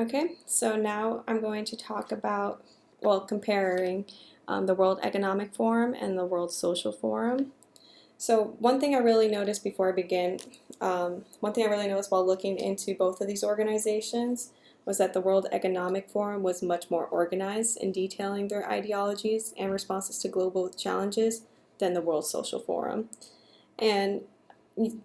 Okay, so now I'm going to talk about, comparing the World Economic Forum and the World Social Forum. So one thing I really noticed before I begin, one thing I really noticed while looking into both of these organizations was that the World Economic Forum was much more organized in detailing their ideologies and responses to global challenges than the World Social Forum. And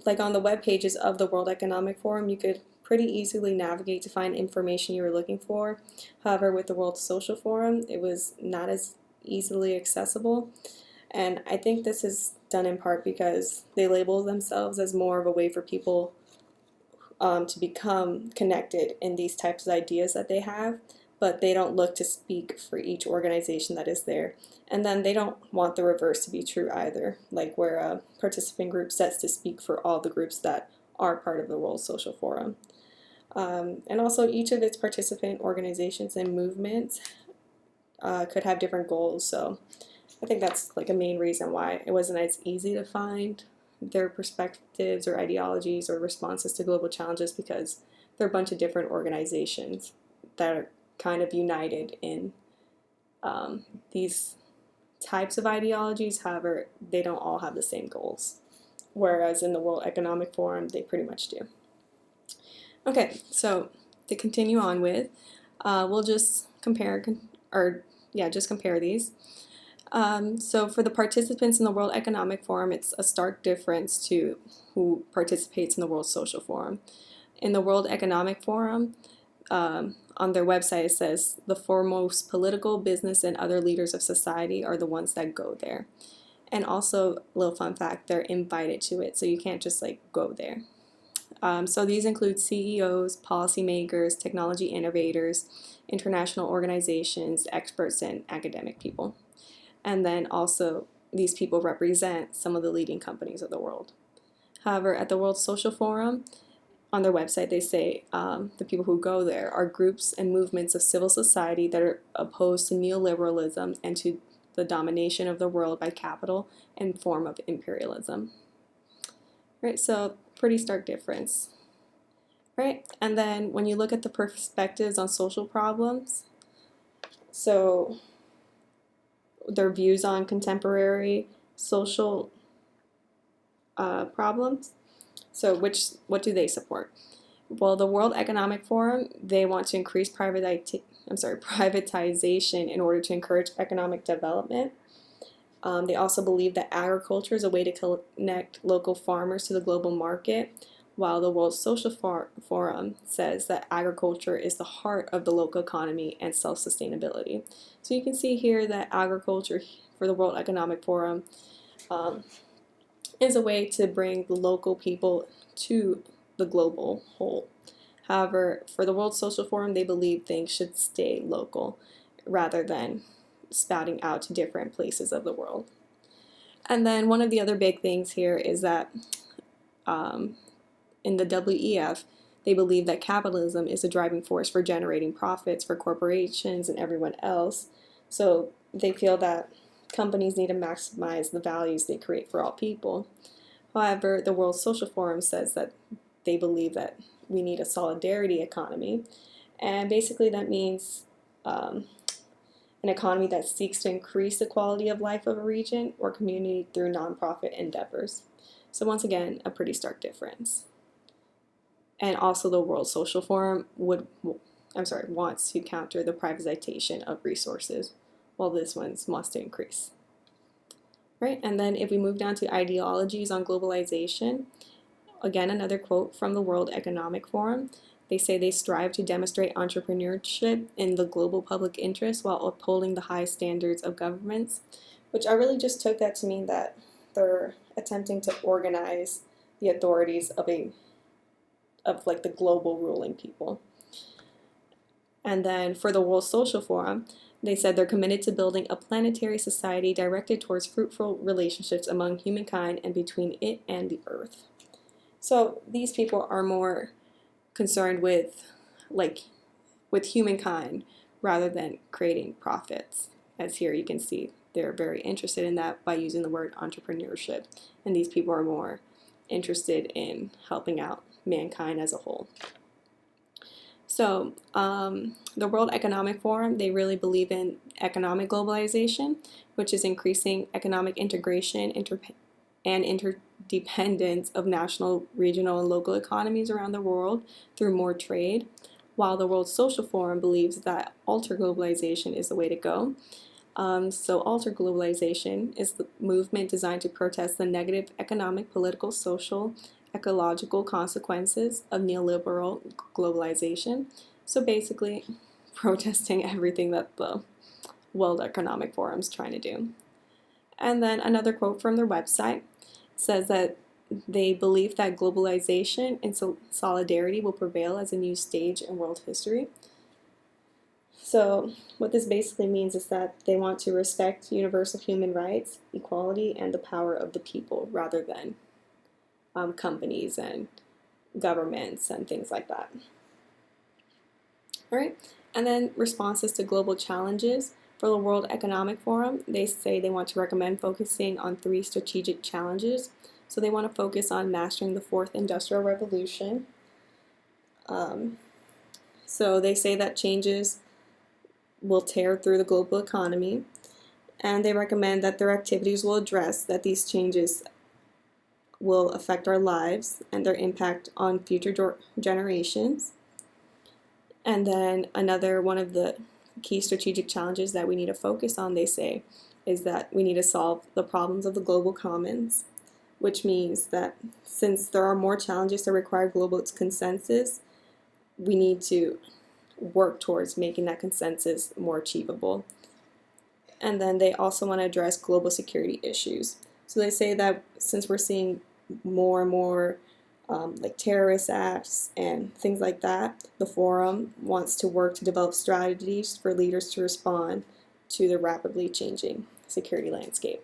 like on the web pages of the World Economic Forum, you could pretty easily navigate to find information you were looking for. However, with the World Social Forum, it was not as easily accessible. And I think this is done in part because they label themselves as more of a way for people to become connected in these types of ideas that they have, but they don't look to speak for each organization that is there. And then they don't want the reverse to be true either, like where a participant group sets to speak for all the groups that are part of the World Social Forum. And also each of its participant organizations and movements could have different goals, so I think that's like a main reason why it wasn't as easy to find their perspectives or ideologies or responses to global challenges, because they're a bunch of different organizations that are kind of united in these types of ideologies. However, they don't all have the same goals, whereas in the World Economic Forum, they pretty much do. Okay, so to continue on with, we'll just compare these. So for the participants in the World Economic Forum, it's a stark difference to who participates in the World Social Forum. In the World Economic Forum, on their website it says the foremost political, business, and other leaders of society are the ones that go there. And also, little fun fact, they're invited to it, so you can't just like go there. So these include CEOs, policymakers, technology innovators, international organizations, experts, and academic people. And then also these people represent some of the leading companies of the world. However, at the World Social Forum, on their website, they say the people who go there are groups and movements of civil society that are opposed to neoliberalism and to the domination of the world by capital and form of imperialism. Right, so pretty stark difference. Right, and then when you look at the perspectives on social problems, so their views on contemporary social problems. So what do they support? Well, the World Economic Forum, they want to increase privatization in order to encourage economic development. They also believe that agriculture is a way to connect local farmers to the global market, while the World Social Forum says that agriculture is the heart of the local economy and self-sustainability. So you can see here that agriculture for the World Economic Forum is a way to bring the local people to the global whole. However, for the World Social Forum, they believe things should stay local rather than spouting out to different places of the world. And then one of the other big things here is that in the WEF, they believe that capitalism is a driving force for generating profits for corporations and everyone else. So they feel that companies need to maximize the values they create for all people. However, the World Social Forum says that they believe that we need a solidarity economy. And basically that means an economy that seeks to increase the quality of life of a region or community through nonprofit endeavors. So once again, a pretty stark difference. And also the World Social Forum wants to counter the privatization of resources, while this one wants to increase. Right, and then if we move down to ideologies on globalization, again, another quote from the World Economic Forum. They say they strive to demonstrate entrepreneurship in the global public interest while upholding the high standards of governments, which I really just took that to mean that they're attempting to organize the authorities of like the global ruling people. And then for the World Social Forum, they said they're committed to building a planetary society directed towards fruitful relationships among humankind and between it and the earth. So these people are more concerned with humankind rather than creating profits. As here you can see, they're very interested in that by using the word entrepreneurship. And these people are more interested in helping out mankind as a whole. So the World Economic Forum, they really believe in economic globalization, which is increasing economic integration and interdependence of national, regional, and local economies around the world through more trade, while the World Social Forum believes that alter globalization is the way to go. So alter globalization is the movement designed to protest the negative economic, political, social, ecological consequences of neoliberal globalization. So basically, protesting everything that the World Economic Forum is trying to do. And then another quote from their website says that they believe that globalization and solidarity will prevail as a new stage in world history. So what this basically means is that they want to respect universal human rights, equality, and the power of the people rather than companies and governments and things like that. All right, and then responses to global challenges. For the World Economic Forum, they say they want to recommend focusing on 3 strategic challenges. So they want to focus on mastering the 4th Industrial Revolution. So they say that changes will tear through the global economy, and they recommend that their activities will address that these changes will affect our lives and their impact on future generations. And then another one of the key strategic challenges that we need to focus on, they say, is that we need to solve the problems of the global commons, which means that since there are more challenges that require global consensus, we need to work towards making that consensus more achievable. And then they also want to address global security issues. So they say that since we're seeing more and more like terrorist acts and things like that, the forum wants to work to develop strategies for leaders to respond to the rapidly changing security landscape.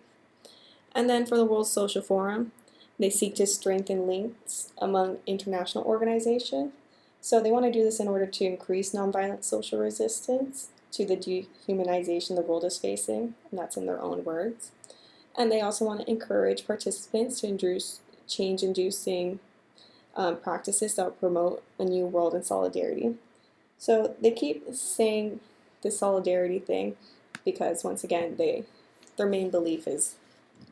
And then for the World Social Forum, they seek to strengthen links among international organizations. So they want to do this in order to increase nonviolent social resistance to the dehumanization the world is facing, and that's in their own words. And they also want to encourage participants to introduce change-inducing practices that promote a new world in solidarity. So they keep saying the solidarity thing because, once again, their main belief is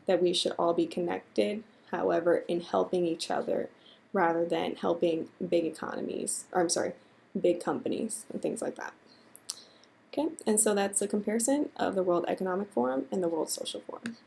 that we should all be connected, however, in helping each other rather than helping big companies and things like that. Okay, and so that's a comparison of the World Economic Forum and the World Social Forum.